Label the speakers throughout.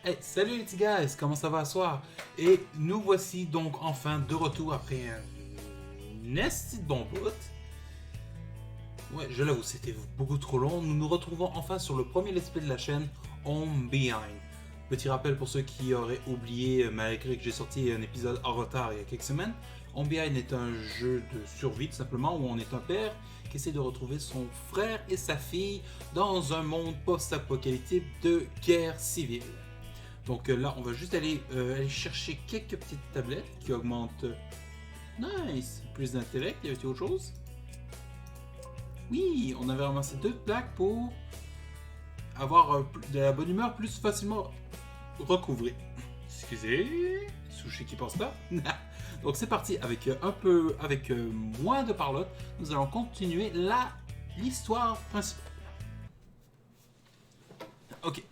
Speaker 1: Hey, salut les petits guys, comment ça va ce soir? Et nous voici donc enfin de retour après un esti de bon bout. Ouais, je l'avoue, c'était beaucoup trop long. Nous nous retrouvons enfin sur le premier let's play de la chaîne, Home Behind. Petit rappel pour ceux qui auraient oublié, malgré que j'ai sorti un épisode en retard il y a quelques semaines. Home Behind est un jeu de survie tout simplement où on est un père qui essaie de retrouver son frère et sa fille dans un monde post-apocalyptique de guerre civile. Donc là, on va juste aller chercher quelques petites tablettes qui augmentent. Nice! Plus d'intellect, y avait-il autre chose? Oui, on avait ramassé 2 plaques pour avoir de la bonne humeur plus facilement recouvrée. Excusez, Sushi qui pense là. Donc c'est parti avec avec moins de parlotte. Nous allons continuer l'histoire principale. Ok.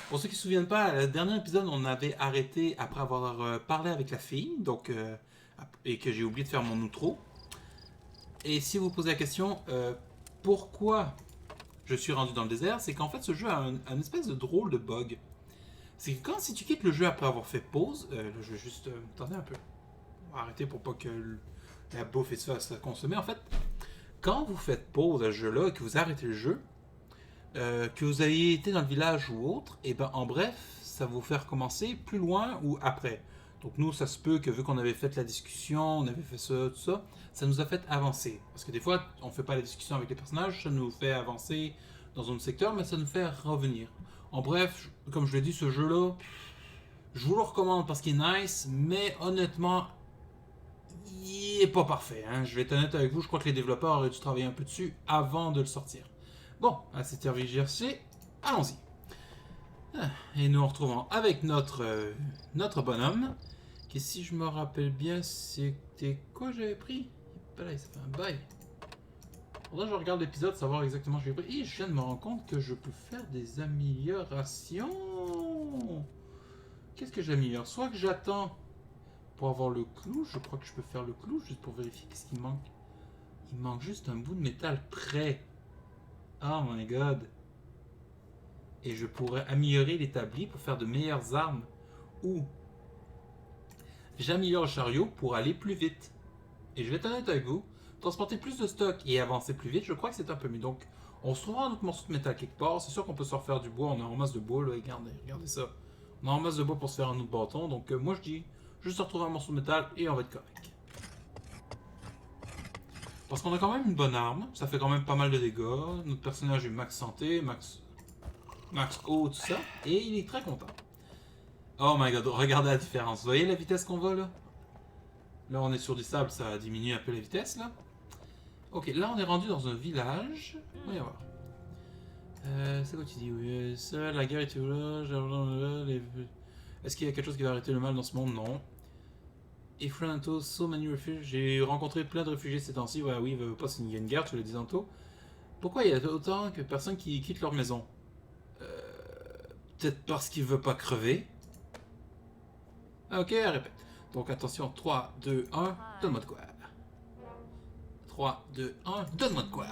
Speaker 1: Pour ceux qui ne se souviennent pas, le dernier épisode, on avait arrêté après avoir parlé avec la fille, et que j'ai oublié de faire mon outro. Et si vous posez la question, pourquoi je suis rendu dans le désert, c'est qu'en fait, ce jeu a un espèce de drôle de bug. C'est que si tu quittes le jeu après avoir fait pause, là, je vais juste attendez un peu. On va arrêter pour pas que la bouffe et ça se consommer. En fait, quand vous faites pause à ce jeu-là et que vous arrêtez le jeu, que vous ayez été dans le village ou autre, et ben en bref, ça va vous faire recommencer plus loin ou après. Donc nous, ça se peut que vu qu'on avait fait la discussion, on avait fait ça, tout ça, ça nous a fait avancer. Parce que des fois, on fait pas la discussion avec les personnages, ça nous fait avancer dans un secteur, mais ça nous fait revenir. En bref, comme je l'ai dit, ce jeu-là, je vous le recommande parce qu'il est nice, mais honnêtement, il est pas parfait. Hein. Je vais être honnête avec vous, je crois que les développeurs auraient dû travailler un peu dessus avant de le sortir. Bon, à cette RVGRC, allons-y. Et nous retrouvons avec notre bonhomme, qui si je me rappelle bien, c'était quoi j'avais pris? Là, ça fait un bail. Faudrait que je regarde l'épisode, savoir exactement ce que j'ai pris. Et je viens de me rendre compte que je peux faire des améliorations. Qu'est-ce que j'améliore? Soit que j'attends pour avoir le clou, je crois que je peux faire le clou juste pour vérifier qu'est-ce qu'il manque. Il manque juste un bout de métal prêt. Oh my god. Et je pourrais améliorer l'établi pour faire de meilleures armes. Ou j'améliore le chariot pour aller plus vite. Et je vais être honnête avec vous, transporter plus de stock et avancer plus vite, je crois que c'est un peu mieux. Donc, on se trouvera un autre morceau de métal quelque part. C'est sûr qu'on peut se refaire du bois, on a en masse de bois, là, regardez ça. On a en masse de bois pour se faire un autre bâton. Donc, moi je dis, juste retrouver un morceau de métal et on va être correct. Parce qu'on a quand même une bonne arme, ça fait quand même pas mal de dégâts. Notre personnage est max santé, max haut, tout ça. Et il est très content. Oh my god, regardez la différence. Vous voyez la vitesse qu'on va là? Là, on est sur du sable, ça diminue un peu la vitesse là. Ok, là, on est rendu dans un village. On va y voir. C'est quoi tu dis? Oui, ça, la guerre est toujours là. Est-ce qu'il y a quelque chose qui va arrêter le mal dans ce monde? Non. If Renato, so many refugees. J'ai rencontré plein de réfugiés ces temps-ci. Ouais, oui, il veut pas s'il y a une guerre, tu le dis tantôt. Pourquoi il y a autant de personnes qui quittent leur maison? Peut-être parce qu'ils veulent pas crever. Ok, répète. Donc attention, 3, 2, 1, donne-moi de quoi. 3, 2, 1, donne-moi de quoi.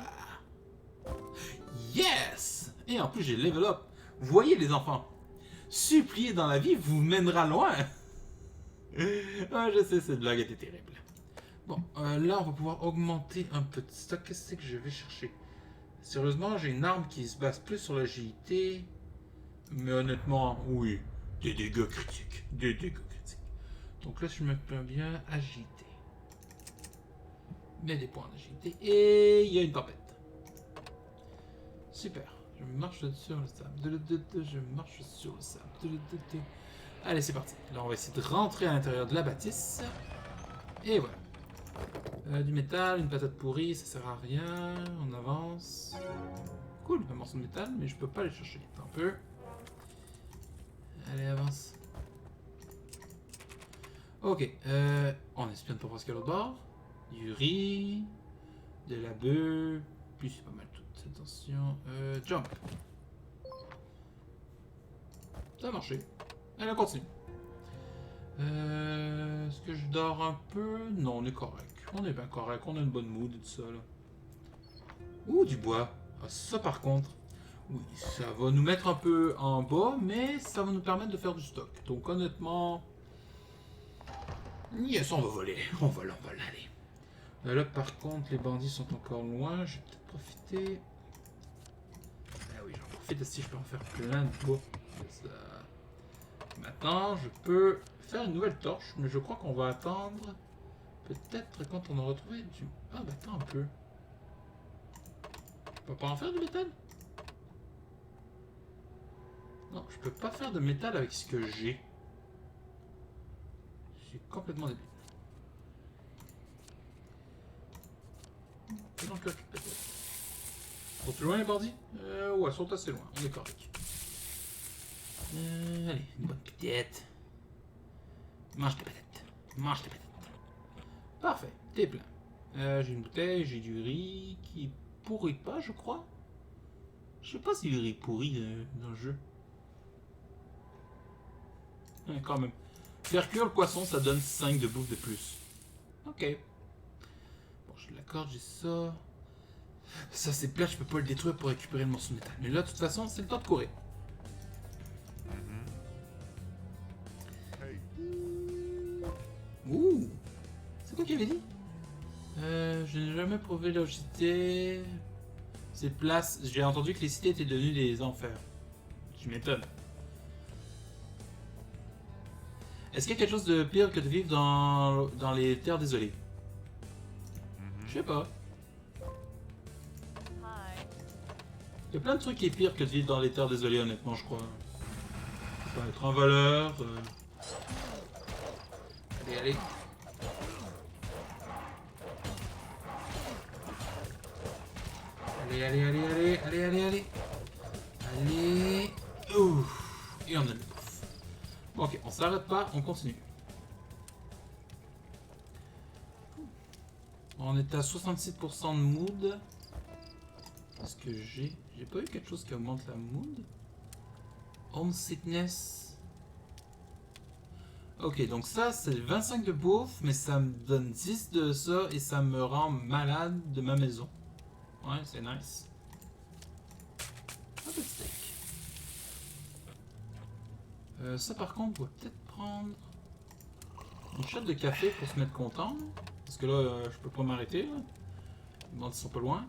Speaker 1: Yes! Et en plus, j'ai level up. Vous voyez, les enfants, supplier dans la vie vous mènera loin. Ah, je sais, cette blague était terrible. Bon, là, on va pouvoir augmenter un peu de stock. Qu'est-ce que je vais chercher? Sérieusement, j'ai une arme qui se base plus sur l'agilité. Mais honnêtement, oui, des dégâts critiques. Des dégâts critiques. Donc là, je me plains bien agilité. Mais des points d'agilité. Et il y a une tempête. Super. Je marche sur le sable. Je marche sur le sable. Allez, c'est parti. Là, on va essayer de rentrer à l'intérieur de la bâtisse. Et voilà. Du métal, une patate pourrie, ça sert à rien. On avance. Cool, un morceau de métal, mais je peux pas aller chercher. Attends un peu. Allez, avance. Ok, on espionne pour voir ce qu'il y a l'autre bord. Du riz, de la bœuf, puis c'est pas mal tout. Attention, jump. Ça a marché. Allez, on continue. Est-ce que je dors un peu? Non, on est correct. On est bien correct, on a une bonne mood et tout ça là. Ouh, du bois. Ah, ça par contre. Oui, ça va nous mettre un peu en bas, mais ça va nous permettre de faire du stock. Donc honnêtement, yes, on va voler. On vole, allez. Là, par contre, les bandits sont encore loin. Je vais peut-être profiter. Ah oui, j'en profite si je peux en faire plein de bois. Ça. Maintenant, je peux faire une nouvelle torche, mais je crois qu'on va attendre peut-être quand on aura trouvé du... Ah bah attends un peu. Je peux pas en faire du métal? Non, je peux pas faire de métal avec ce que j'ai. Je suis complètement débile. Donc là, peut-être. Sont plus loin les bandits? Ouais, sont assez loin, on est correct. Allez, une bonne petite. Mange tes patates. Mange tes patates. Parfait, t'es plein. J'ai une bouteille, j'ai du riz qui pourrit pas, je crois. Je sais pas si le riz pourrit dans le jeu. Quand même. Faire cuire le poisson, ça donne 5 de bouffe de plus. Ok. Bon, j'ai de la corde, j'ai ça. Ça, c'est plate, je peux pas le détruire pour récupérer le morceau de métal. Mais là, de toute façon, c'est le temps de courir. Ouh! C'est quoi qu'il avait dit? Je n'ai jamais prouvé leur cité. Ces places. J'ai entendu que les cités étaient devenues des enfers. Tu m'étonnes. Est-ce qu'il y a quelque chose de pire que de vivre dans les terres désolées? Je sais pas. Il y a plein de trucs qui est pire que de vivre dans les terres désolées, honnêtement, je crois. Ça peut être un voleur. Allez, allez. Allez, allez, allez, allez, allez, allez, allez. Allez. Ouf. Et on a le bouffe. Bon, ok, on s'arrête pas, on continue. On est à 66% de mood. Est-ce que j'ai pas eu quelque chose qui augmente la mood? Homesickness. Ok, donc ça, c'est 25 de bouffe, mais ça me donne 10 de ça et ça me rend malade de ma maison. Ouais, c'est nice. Un peu de steak. Ça, par contre, on va peut-être prendre une shot de café pour se mettre content. Parce que là, je peux pas m'arrêter. Les bandits sont pas loin.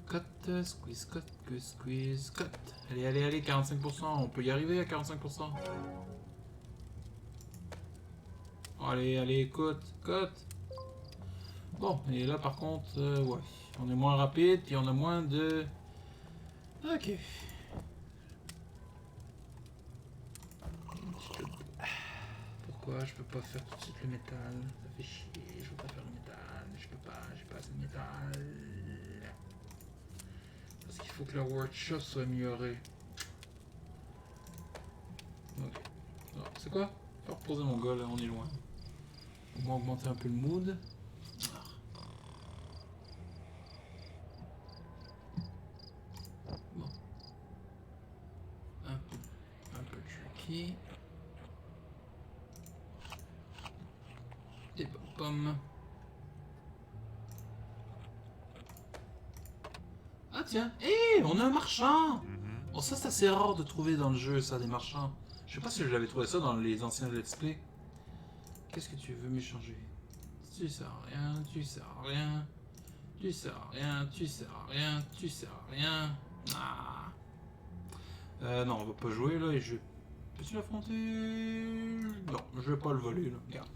Speaker 1: Cut, squeeze, cut, squeeze, cut. Allez, allez, allez, 45%. On peut y arriver à 45%. Allez, allez, écoute, cut. Bon, et là par contre, ouais, on est moins rapide, puis on a moins de... Ok. Pourquoi je peux pas faire tout de suite le métal? Ça fait chier, je veux pas faire le métal, je peux pas, j'ai pas assez de métal. Parce qu'il faut que la workshop soit améliorée. Ok. C'est quoi? Je vais reposer mon gars là, on est loin. On va augmenter un peu le mood. Bon. Un peu tricky. Des bonnes pommes. Ah tiens, hé, on a un marchand. Bon, ça c'est assez rare de trouver dans le jeu, ça, des marchands. Je sais pas si j'avais trouvé ça dans les anciens let's play. Qu'est-ce que tu veux m'échanger? Tu sers à rien, tu sers à rien. Tu sers à rien, tu sers à rien, tu sers à rien. Ah. Non, on va pas jouer là et je... Peux-tu l'affronter? Non, je vais pas le voler là, regarde.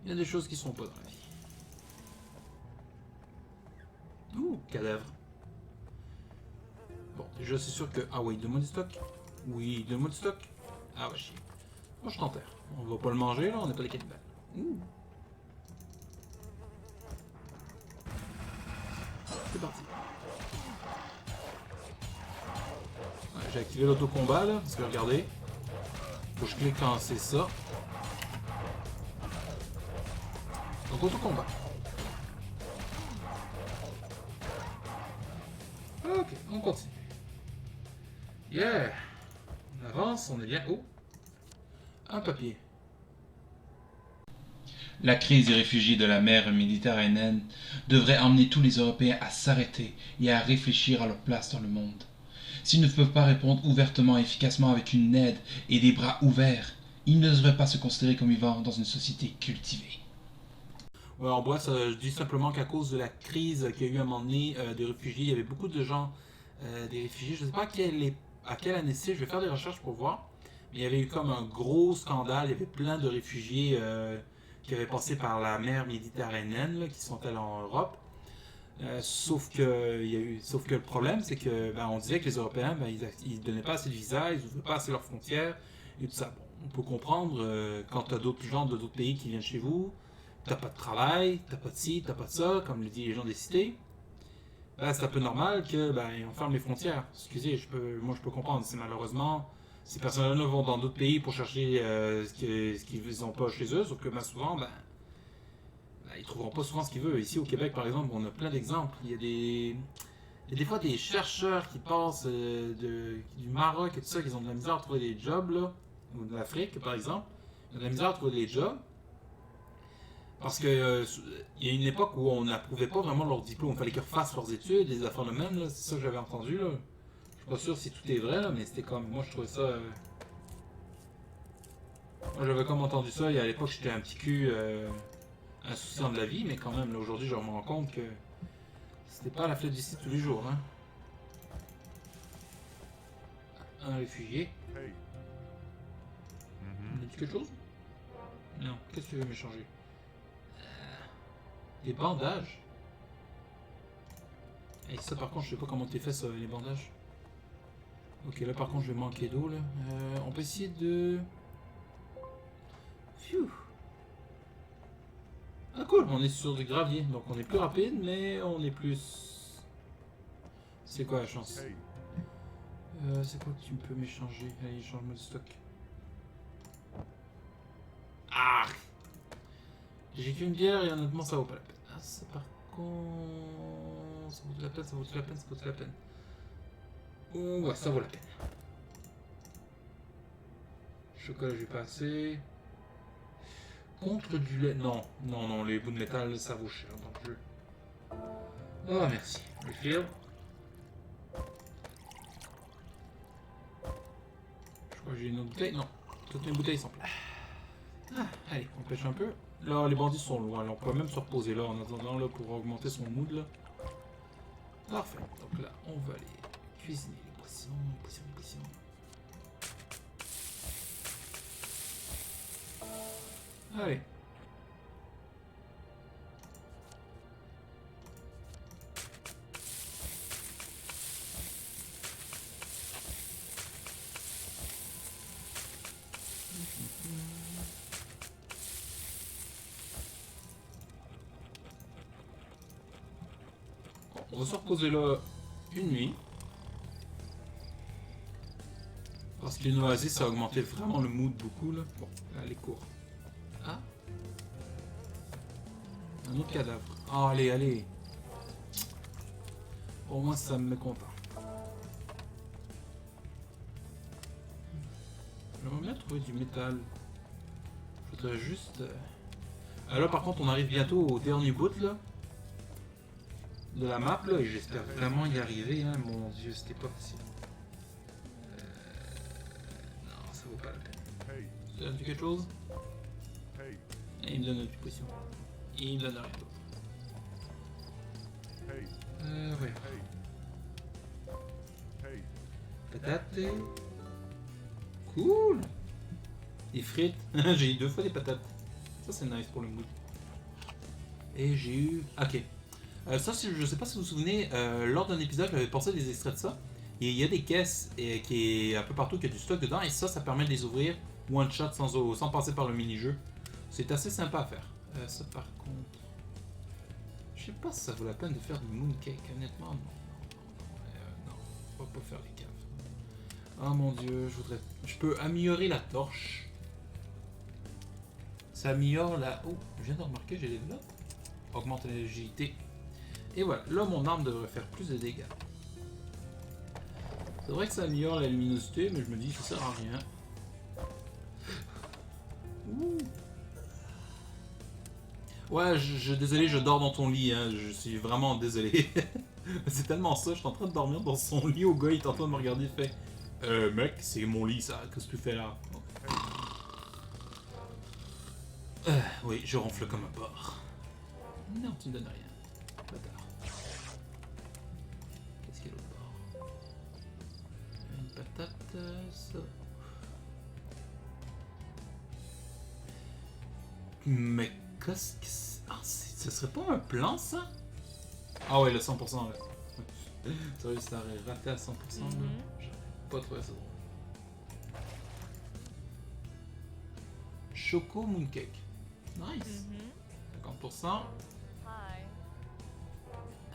Speaker 1: Il y a des choses qui sont pas dans la vie. Ouh, cadavre. Bon, déjà c'est sûr que... Ah oui, donne-moi du stock. Oui, donne-moi du stock. Ah va chier. Moi je t'enterre. On va pas le manger là, on n'est pas des cannibales. Ouh. C'est parti. Ouais, j'ai activé l'autocombat là, parce que regardez. Faut que je clique quand c'est ça. Donc autocombat. Ok, on continue. Yeah! On avance, on est bien. Oh! Un papier.
Speaker 2: La crise des réfugiés de la mer Méditerranéenne devrait emmener tous les Européens à s'arrêter et à réfléchir à leur place dans le monde. S'ils ne peuvent pas répondre ouvertement et efficacement avec une aide et des bras ouverts, ils ne devraient pas se considérer comme vivant dans une société cultivée.
Speaker 1: Ouais, en bref, je dis simplement qu'à cause de la crise qu'il y a eu à un moment donné des réfugiés, il y avait beaucoup de gens, des réfugiés, je ne sais pas à quelle année c'est, je vais faire des recherches pour voir, mais il y avait eu comme un gros scandale, il y avait plein de réfugiés qui avaient passé par la mer Méditerranéenne, là, qui sont allés en Europe. Sauf que le problème, c'est que on disait que les Européens, ils donnaient pas assez de visas, ils ouvraient pas assez leurs frontières et tout ça. Bon, on peut comprendre quand tu as d'autres gens de d'autres pays qui viennent chez vous, t'as pas de travail, t'as pas de ci, t'as pas de ça, comme le disent les gens des cités. C'est un peu normal que on ferme les frontières. Excusez, moi je peux comprendre. C'est malheureusement ces personnes-là vont dans d'autres pays pour chercher ce qu'ils n'ont pas chez eux, sauf que souvent, ils trouveront pas souvent ce qu'ils veulent. Ici au Québec, par exemple, on a plein d'exemples. Il y a des fois des chercheurs qui passent du Maroc et tout ça, qui ont de la misère à trouver des jobs, là, ou de l'Afrique, par exemple. Ils ont de la misère à trouver des jobs. Parce que il y a une époque où on n'approuvait pas vraiment leur diplôme. Il fallait qu'ils refassent leurs études, des affaires de même. Là. C'est ça que j'avais entendu. Là. Je suis pas sûr si tout est vrai, là, mais c'était comme. Moi, je trouvais ça. Moi, j'avais comme entendu ça. Et à l'époque, j'étais un petit cul insouciant de la vie, mais quand même, là, aujourd'hui, je me rends compte que c'était pas la fête d'ici tous les jours. Hein. Un réfugié. On a dit quelque chose? Non. Qu'est-ce que tu veux m'échanger? Des bandages? Et ça, par contre, je sais pas comment t'es fait ça, les bandages. Ok, là par contre je vais manquer d'eau là. On peut essayer de... Phew. Ah cool, on est sur du gravier, donc on est plus rapide, mais on est plus... C'est quoi la chance? C'est quoi que tu peux m'échanger? Allez, change-moi de stock. Ah! J'ai qu'une bière et honnêtement ça vaut pas la peine. Ah ça par contre... Ça vaut de la peine, ça vaut de la peine, ça vaut de la peine. Oh ouais, ça vaut la peine. Chocolat, j'ai pas assez. Contre du lait. Non, non, non, les bouts de métal, ça vaut cher. Donc je. Oh, merci. Refill. Je crois que j'ai une autre bouteille. Non, toutes mes bouteilles sont pleines. Ah, allez, on pêche un peu. Là, les bandits sont loin. Là, on pourrait même se reposer là en attendant là, pour augmenter son mood. Là. Parfait. Donc là, on va aller cuisiner les poissons. Les poissons. Allez. On va se reposer là une nuit. Parce qu'une oasis, ça a augmenté vraiment le mood beaucoup là. Bon, allez, cours. Ah. Un autre cadavre. Oh, allez, allez. Au moins, ça me met content. J'aimerais bien trouver du métal. Je voudrais juste... là, par contre, on arrive bientôt au dernier bout, là. De la map, là, et j'espère vraiment y arriver, hein. Mon dieu, c'était pas facile. Non, ça vaut pas la peine. Ça donne quelque chose? Et il me donne une potion. Et il me donne rien d'autre. Ouais. Patates. Cool. Des frites. J'ai eu 2 fois des patates. Ça c'est nice pour le mood. Et j'ai eu... Ok. Ça, je sais pas si vous vous souvenez, lors d'un épisode, j'avais pensé des extraits de ça. Et il y a des caisses qui est un peu partout, qui a du stock dedans. Et ça permet de les ouvrir one shot sans passer par le mini-jeu. C'est assez sympa à faire. Ça par contre... Je sais pas si ça vaut la peine de faire du mooncake, honnêtement. Non, on va pas faire les caves. Oh mon dieu, je peux améliorer la torche. Ça améliore la... Oh, je viens de remarquer, j'ai des notes. Augmente l'agilité. Et voilà, là mon arme devrait faire plus de dégâts. C'est vrai que ça améliore la luminosité, mais je me dis que ça sert à rien. Ouh. Ouais, désolé, je dors dans ton lit, hein. Je suis vraiment désolé. C'est tellement ça, je suis en train de dormir dans son lit, au gars, il est en train de me regarder, il fait mec, c'est mon lit ça, qu'est-ce que tu fais là? Oui, je ronfle comme un porc. Non, tu me donnes rien. Bâtard. Qu'est-ce qu'il y a l'autre bord? Une patate, ça. Mais qu'est-ce que c'est? Ah, ce serait pas un plan ça? Ah ouais, le 100% là. Sérieux, ça aurait raté à 100% là. J'aurais pas trouvé ça drôle. Choco Mooncake. Nice. 50%.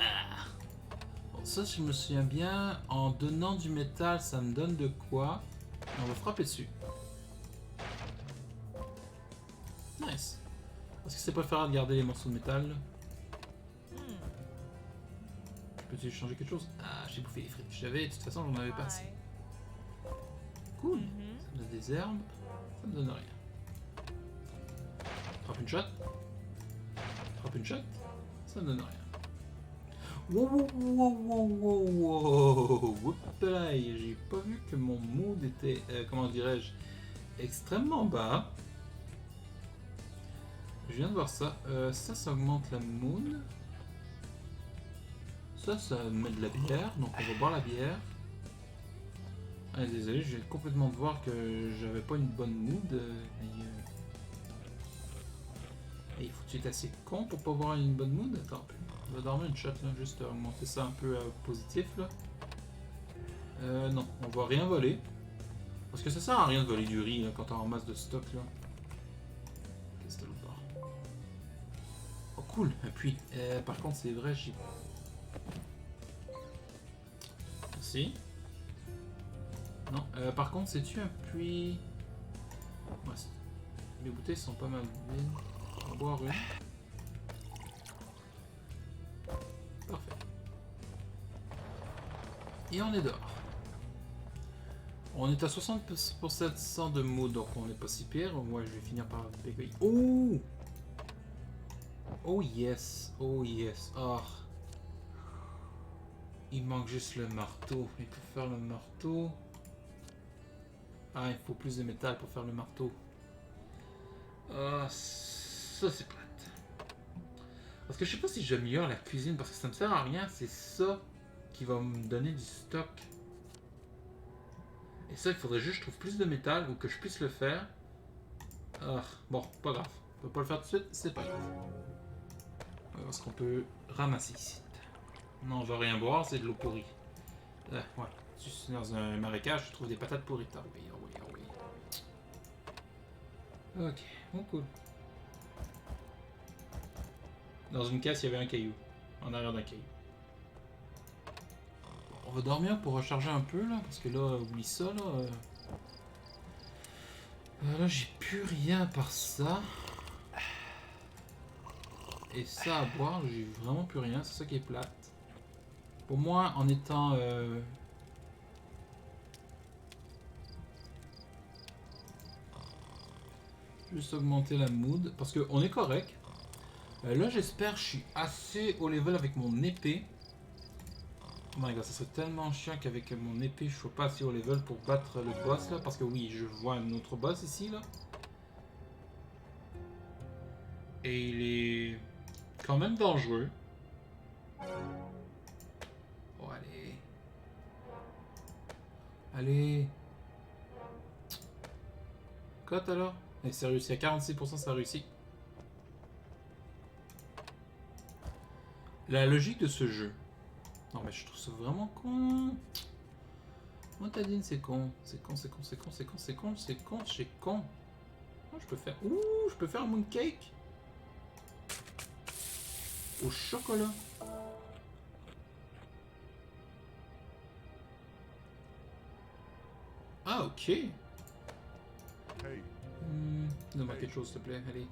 Speaker 1: Ah. Bon, ça, si je me souviens bien, en donnant du métal, ça me donne de quoi? On va frapper dessus. Nice. Est-ce que c'est préférable de garder les morceaux de métal là? Peux-tu changer quelque chose? Ah, j'ai bouffé les frites. J'avais, de toute façon, j'en avais pas assez. Cool. Ça me donne des herbes. Ça me donne rien. Frappe une shot. Frappe une shot. Ça me donne rien. Wow, wow, wow, wow, wow, wow. J'ai pas vu que mon mood était, comment dirais-je, extrêmement bas. Je viens de voir ça. Ça augmente la mood. Ça met de la bière, donc on va boire la bière. Ah, désolé, je viens complètement de voir que j'avais pas une bonne mood. Et il faut que tu es assez con pour pas avoir une bonne mood. Attends, on va dormir une shot là, juste augmenter ça un peu positif là. Non, on va rien voler. Parce que ça sert à rien de voler du riz là, quand t'es en masse de stock là. Qu'est-ce que t'as l'autre bord? Oh cool, un puits. Par contre c'est vrai, j'ai... Merci. Non, par contre, c'est-tu un puits... Ouais, mes bouteilles sont pas mal vides. On va boire une. Parfait. Et on est dehors. On est à 60% de mood, donc on n'est pas si pire. Moi, je vais finir par bégayer. Oh! Oh yes! Oh yes! Oh! Il manque juste le marteau. Et pour faire le marteau... Ah, il faut plus de métal pour faire le marteau. Ah, ça c'est plate. Parce que je sais pas si j'améliore la cuisine, parce que ça me sert à rien, c'est ça qui va me donner du stock. Et ça, il faudrait juste que je trouve plus de métal ou que je puisse le faire. Ah, bon, pas grave. On peut pas le faire tout de suite, c'est pas grave. On va voir ce qu'on peut ramasser ici. Non, on va rien boire, c'est de l'eau pourrie. Ouais, je suis dans un marécage, je trouve des patates pourries. Ah oui, ah oui, ah oui. Ok, bon cool. Dans une caisse, il y avait un caillou. En arrière d'un caillou. On va dormir pour recharger un peu là, parce que là, oublie ça là. Là, j'ai plus rien par ça. Et ça à boire, j'ai vraiment plus rien, c'est ça qui est plate. Pour moi, en étant... Juste augmenter la mood, parce qu'on est correct. Là, j'espère que je suis assez au level avec mon épée. Oh my god, ça serait tellement chiant qu'avec mon épée, je sois pas assez au level pour battre le boss là. Parce que oui, je vois un autre boss ici là. Et il est quand même dangereux. Oh, allez. Allez. Cote alors. Et c'est réussi à 46%, ça a réussi. La logique de ce jeu. Non mais je trouve ça vraiment con. Montadine c'est con. C'est con, c'est con, c'est con, c'est con, c'est con, c'est con, c'est con. Oh, je peux faire... Ouh, je peux faire un mooncake. Au chocolat. Ah ok. Donne-moi quelque chose s'il te plaît, allez.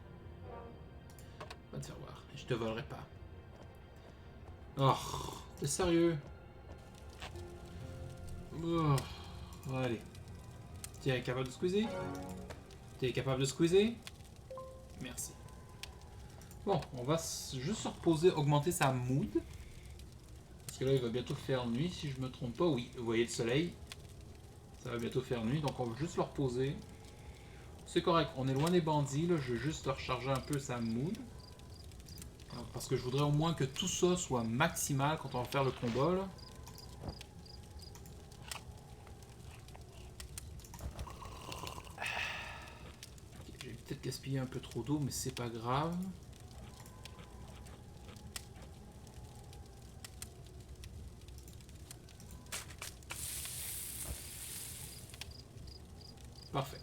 Speaker 1: Va te faire voir, je te volerai pas. Oh, t'es sérieux? Oh, allez. Tu es capable de squeezer? Tu es capable de squeezer? Merci. Bon, on va juste se reposer, augmenter sa mood. Parce que là, il va bientôt faire nuit, si je me trompe pas. Oui, vous voyez le soleil. Ça va bientôt faire nuit, donc on va juste le reposer. C'est correct, on est loin des bandits, là. Je vais juste recharger un peu sa mood. Parce que je voudrais au moins que tout ça soit maximal quand on va faire le combat, là. Okay, j'ai peut-être gaspillé un peu trop d'eau, mais c'est pas grave. Parfait.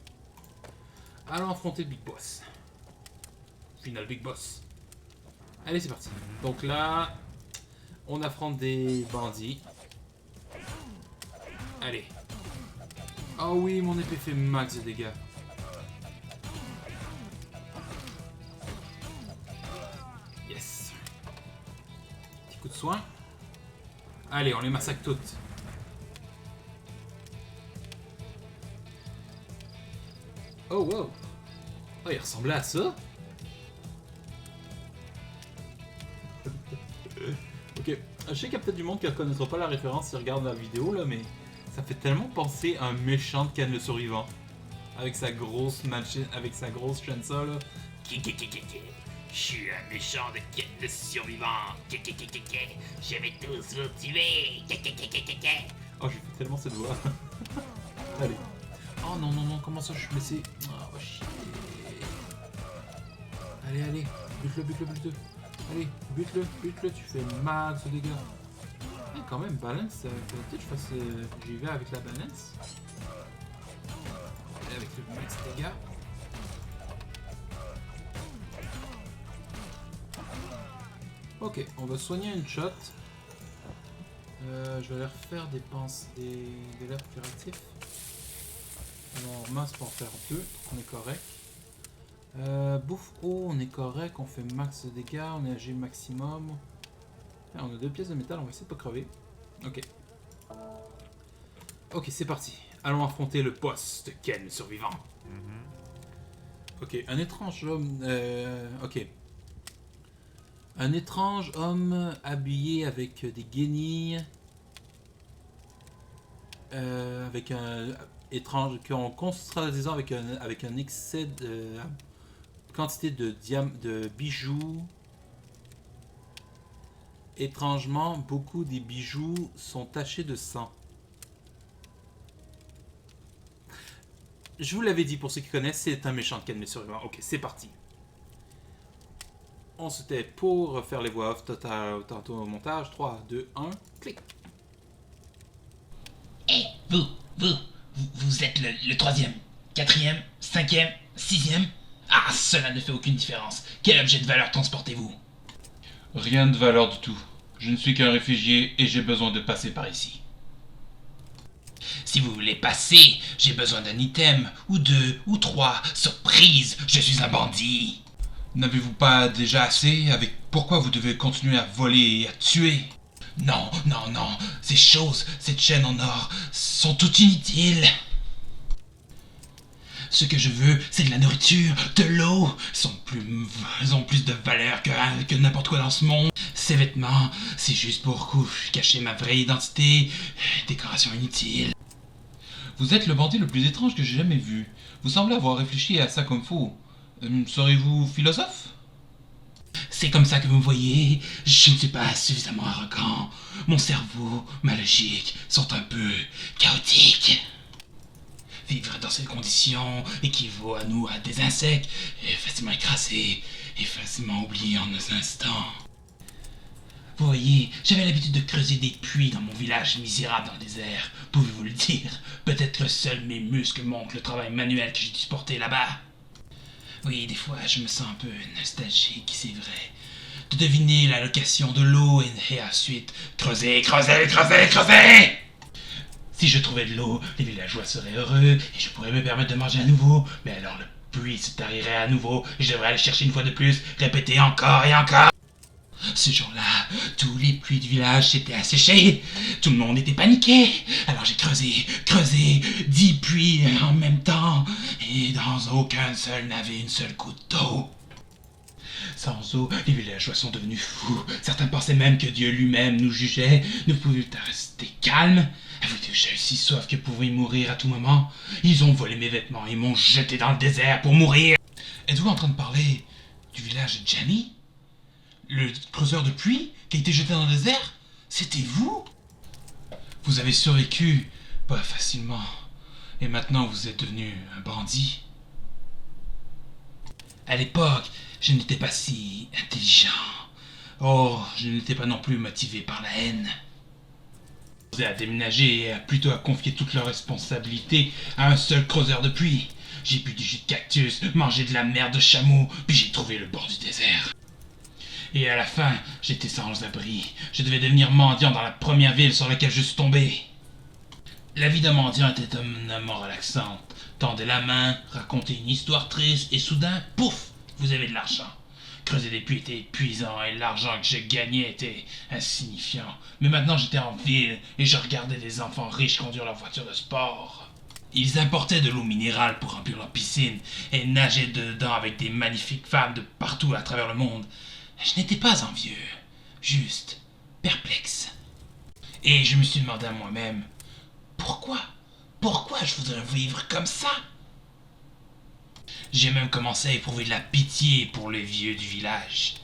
Speaker 1: Allons affronter le Big Boss. Final Big Boss. Allez, c'est parti. Donc là, on affronte des bandits. Allez. Oh oui, mon épée fait max de dégâts. Yes. Petit coup de soin. Allez, on les massacre toutes. Oh wow. Oh, il ressemblait à ça. Ok, je sais qu'il y a peut-être du monde qui ne reconnaîtra pas la référence s'il regarde la vidéo là, mais ça fait tellement penser à un méchant de Ken le Survivant. Avec sa grosse machine, avec sa grosse chansa là.
Speaker 3: Je suis un méchant de Ken le Survivant. Je vais tous vous tuer.
Speaker 1: Oh, j'ai fait tellement cette voix. Allez. Oh non, non, non, comment ça je suis blessé? Oh shit. Allez, allez, bute-le, bute-le, bute-le. Allez, bute-le, bute-le, tu fais max de dégâts. Et quand même, balance, peut-être je fasse. J'y vais avec la balance. Et avec le max de dégâts. Ok, on va soigner une shot. Je vais aller refaire des lèvres curatifs. Alors, mince pour en faire deux, on est correct. Bouffe eau, on est correct, on fait max de dégâts, on est âgé maximum. Ah, on a 2 pièces de métal, on va essayer de pas crever. Ok. Ok, c'est parti. Allons affronter le boss de Ken le Survivant. Ok, un étrange homme. Ok. Un étrange homme habillé avec des guenilles. Avec un étrange. Qu'on contrastisant avec un excès de. Quantité de bijoux. Étrangement, beaucoup des bijoux sont tachés de sang. Je vous l'avais dit pour ceux qui connaissent, c'est un méchant de Ken le Survivant. Ok, c'est parti. On se tait pour faire les voix off tantôt au montage. 3, 2, 1, clic.
Speaker 3: Eh, vous êtes le troisième, quatrième, cinquième, sixième. Ah, cela ne fait aucune différence. Quel objet de valeur transportez-vous?
Speaker 2: Rien de valeur du tout. Je ne suis qu'un réfugié et j'ai besoin de passer par ici.
Speaker 3: Si vous voulez passer, j'ai besoin d'un item, ou 2, ou 3. Surprise, je suis un bandit.
Speaker 2: N'avez-vous pas déjà assez avec pourquoi vous devez continuer à voler et à tuer?
Speaker 3: Non, non, non, ces choses, cette chaîne en or, sont toutes inutiles. Ce que je veux, c'est de la nourriture, de l'eau. Elles ont plus de valeur que n'importe quoi dans ce monde. Ces vêtements, c'est juste pour cacher ma vraie identité. Décoration inutile.
Speaker 2: Vous êtes le bandit le plus étrange que j'ai jamais vu. Vous semblez avoir réfléchi à ça comme faut. Serez-vous philosophe?
Speaker 3: C'est comme ça que vous me voyez. Je ne suis pas suffisamment arrogant. Mon cerveau, ma logique sont un peu chaotiques. Vivre dans ces conditions équivaut à nous à des insectes, facilement écrasés et facilement oubliés en un instant. Vous voyez, j'avais l'habitude de creuser des puits dans mon village misérable dans le désert. Pouvez-vous le dire? Peut-être que seuls mes muscles montrent le travail manuel que j'ai dû supporter là-bas. Oui, des fois, je me sens un peu nostalgique, c'est vrai. De deviner la location de l'eau et ensuite creuser. Si je trouvais de l'eau, les villageois seraient heureux et je pourrais me permettre de manger à nouveau. Mais alors le puits se tarirait à nouveau et je devrais aller chercher une fois de plus, répéter encore et encore. Ce jour-là, tous les puits du village s'étaient asséchés. Tout le monde était paniqué. Alors j'ai creusé 10 puits en même temps. Et dans aucun seul n'avait une seule goutte d'eau. Sans eau, les villageois sont devenus fous. Certains pensaient même que Dieu lui-même nous jugeait. Ne pouvez-vous rester calme? Avez-vous déjà eu si soif que vous pouvez mourir à tout moment? Ils ont volé mes vêtements et m'ont jeté dans le désert pour mourir. Êtes-vous en train de parler du village de Jenny? Le creuseur de puits qui a été jeté dans le désert? C'était vous? Vous avez survécu, pas facilement. Et maintenant vous êtes devenu un bandit. À l'époque, je n'étais pas si intelligent. Oh, je n'étais pas non plus motivé par la haine. À déménager et plutôt à confier toute leur responsabilité à un seul creuseur de puits. J'ai bu du jus de cactus, mangé de la merde de chameau, puis j'ai trouvé le bord du désert. Et à la fin, j'étais sans abri. Je devais devenir mendiant dans la première ville sur laquelle je suis tombé. La vie d'un mendiant était éminemment relaxante. Tendez la main, racontez une histoire triste et soudain, pouf, vous avez de l'argent. Creuser des puits était épuisant et l'argent que je gagnais était insignifiant. Mais maintenant j'étais en ville et je regardais des enfants riches conduire leur voiture de sport. Ils importaient de l'eau minérale pour remplir leur piscine et nageaient dedans avec des magnifiques femmes de partout à travers le monde. Je n'étais pas envieux, juste perplexe. Et je me suis demandé à moi-même, pourquoi je voudrais vivre comme ça? J'ai même commencé à éprouver de la pitié pour les vieux du village.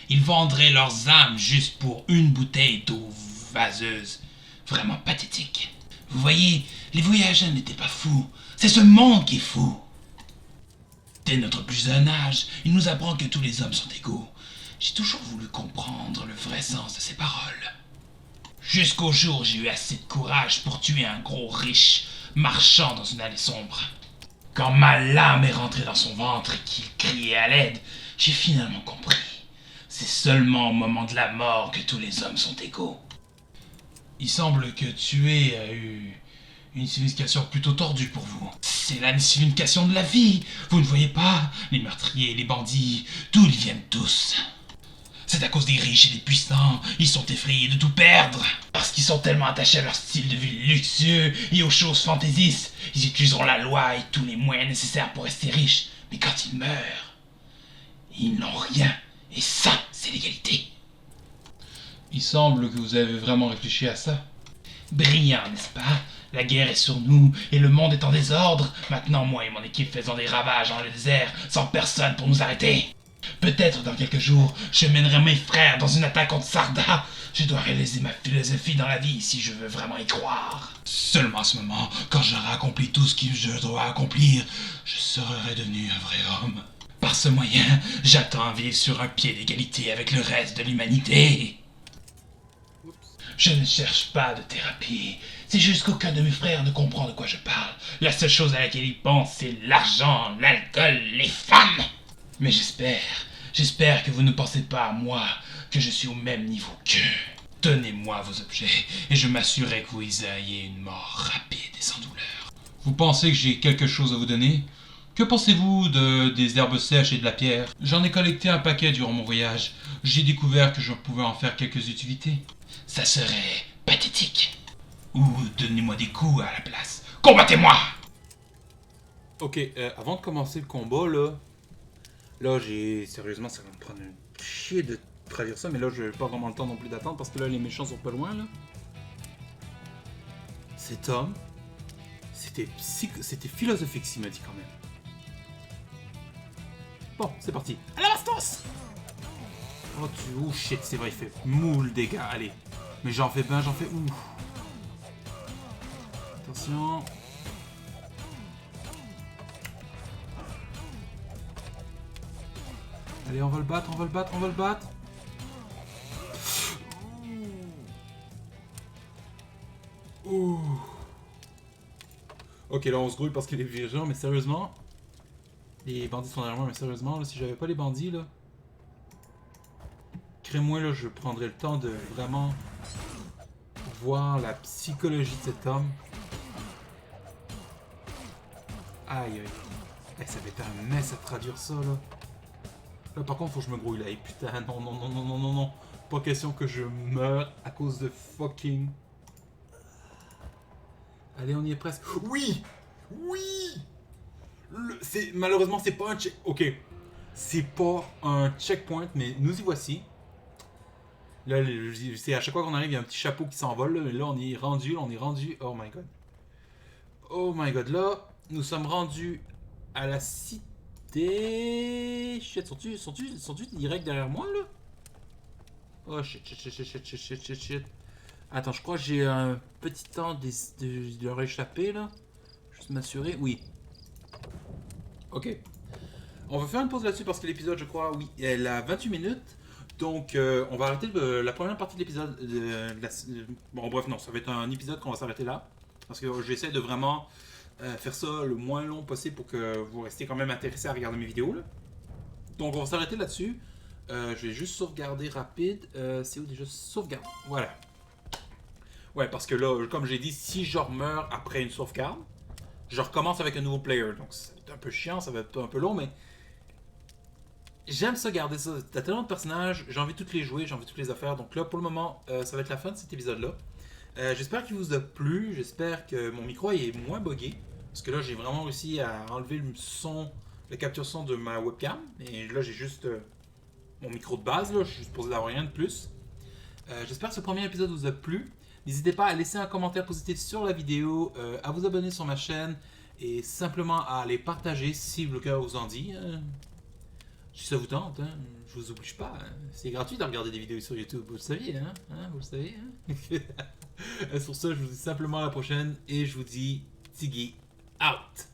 Speaker 3: Ils vendraient leurs âmes juste pour une bouteille d'eau vaseuse. Vraiment pathétique. Vous voyez, les voyageurs n'étaient pas fous. C'est ce monde qui est fou. Dès notre plus jeune âge, il nous apprend que tous les hommes sont égaux. J'ai toujours voulu comprendre le vrai sens de ces paroles. Jusqu'au jour où j'ai eu assez de courage pour tuer un gros riche marchant dans une allée sombre. Quand ma lame est rentrée dans son ventre et qu'il criait à l'aide, j'ai finalement compris. C'est seulement au moment de la mort que tous les hommes sont égaux. Il semble que tuer a eu une signification plutôt tordue pour vous. C'est la signification de la vie. Vous ne voyez pas? Les meurtriers, les bandits, d'où ils viennent tous. C'est à cause des riches et des puissants. Ils sont effrayés de tout perdre. Parce qu'ils sont tellement attachés à leur style de vie luxueux et aux choses fantaisistes. Ils utiliseront la loi et tous les moyens nécessaires pour rester riches. Mais quand ils meurent, ils n'ont rien. Et ça, c'est l'égalité.
Speaker 2: Il semble que vous avez vraiment réfléchi à ça.
Speaker 3: Brillant, n'est-ce pas? La guerre est sur nous et le monde est en désordre. Maintenant, moi et mon équipe faisons des ravages dans le désert sans personne pour nous arrêter. Peut-être dans quelques jours, je mènerai mes frères dans une attaque contre Sarda. Je dois réaliser ma philosophie dans la vie si je veux vraiment y croire. Seulement à ce moment, quand j'aurai accompli tout ce que je dois accomplir, je serai devenu un vrai homme. Par ce moyen, j'attends vivre sur un pied d'égalité avec le reste de l'humanité. Je ne cherche pas de thérapie. C'est juste qu'aucun de mes frères ne comprend de quoi je parle. La seule chose à laquelle ils pensent, c'est l'argent, l'alcool, les femmes. Mais j'espère que vous ne pensez pas à moi, que je suis au même niveau qu'eux. Donnez-moi vos objets, et je m'assurerai que vous ayez une mort rapide et sans douleur.
Speaker 2: Vous pensez que j'ai quelque chose à vous donner? Que pensez-vous des herbes sèches et de la pierre? J'en ai collecté un paquet durant mon voyage. J'ai découvert que je pouvais en faire quelques utilités.
Speaker 3: Ça serait pathétique. Ou donnez-moi des coups à la place. Combattez-moi!
Speaker 1: Ok, avant de commencer le combat, là, sérieusement, ça va me prendre un chier de traduire ça, mais là, je n'ai pas vraiment le temps non plus d'attendre parce que là, les méchants sont pas loin, là. Cet homme, c'était philosophique, s'il m'a dit quand même. Bon, c'est parti. À la bastos! Oh, shit, c'est vrai, il fait moule dégâts, allez. Mais j'en fais ouf. Attention. Allez, on va le battre. Ouh. Ok, là on se grouille parce qu'il est violent, mais sérieusement. Les bandits sont derrière moi, mais sérieusement, là, si j'avais pas les bandits, là. Crée-moi, là, je prendrais le temps de vraiment voir la psychologie de cet homme. Aïe aïe. Eh, ça va être un mess à traduire ça, là. Là, par contre, faut que je me grouille là. Et putain, non. Pas question que je meure à cause de fucking. Allez, on y est presque. Oui! Malheureusement, c'est pas un check. Ok. c'est pas un checkpoint, mais nous y voici. Là, c'est à chaque fois qu'on arrive, il y a un petit chapeau qui s'envole. Là, mais là, on est rendu. Oh my god. Oh my god. Là, nous sommes rendus à la cité. Shit, sont-tu direct derrière moi, là? Oh shit. Attends, je crois que j'ai un petit temps de leur échapper, là. Juste m'assurer. Oui. Ok. On va faire une pause là-dessus parce que l'épisode, je crois, oui, elle a 28 minutes. Donc, on va arrêter la première partie de l'épisode. Bon, bref, non, ça va être un épisode qu'on va s'arrêter là. Parce que j'essaie de vraiment faire ça le moins long possible pour que vous restiez quand même intéressés à regarder mes vidéos. Là. Donc, on va s'arrêter là-dessus. Je vais juste sauvegarder rapide. C'est où déjà? Sauvegarde. Voilà. Ouais, parce que là, comme j'ai dit, si je meurs après une sauvegarde, je recommence avec un nouveau player. Donc, ça va être un peu chiant, ça va être un peu long, mais j'aime ça garder ça. T'as tellement de personnages, j'ai envie de toutes les jouer, j'ai envie de toutes les affaires. Donc là, pour le moment, ça va être la fin de cet épisode-là. J'espère qu'il vous a plu. J'espère que mon micro est moins buggé. Parce que là, j'ai vraiment réussi à enlever le son, la capture son de ma webcam. Et là, j'ai juste mon micro de base. Là. Je suis supposé d'avoir rien de plus. J'espère que ce premier épisode vous a plu. N'hésitez pas à laisser un commentaire positif sur la vidéo, à vous abonner sur ma chaîne et simplement à les partager si le cœur vous en dit. Si ça vous tente, hein, je vous oblige pas. Hein. C'est gratuit de regarder des vidéos sur YouTube, vous le saviez, hein, vous le savez. Hein? Sur ça, je vous dis simplement à la prochaine et je vous dis Tiggy out.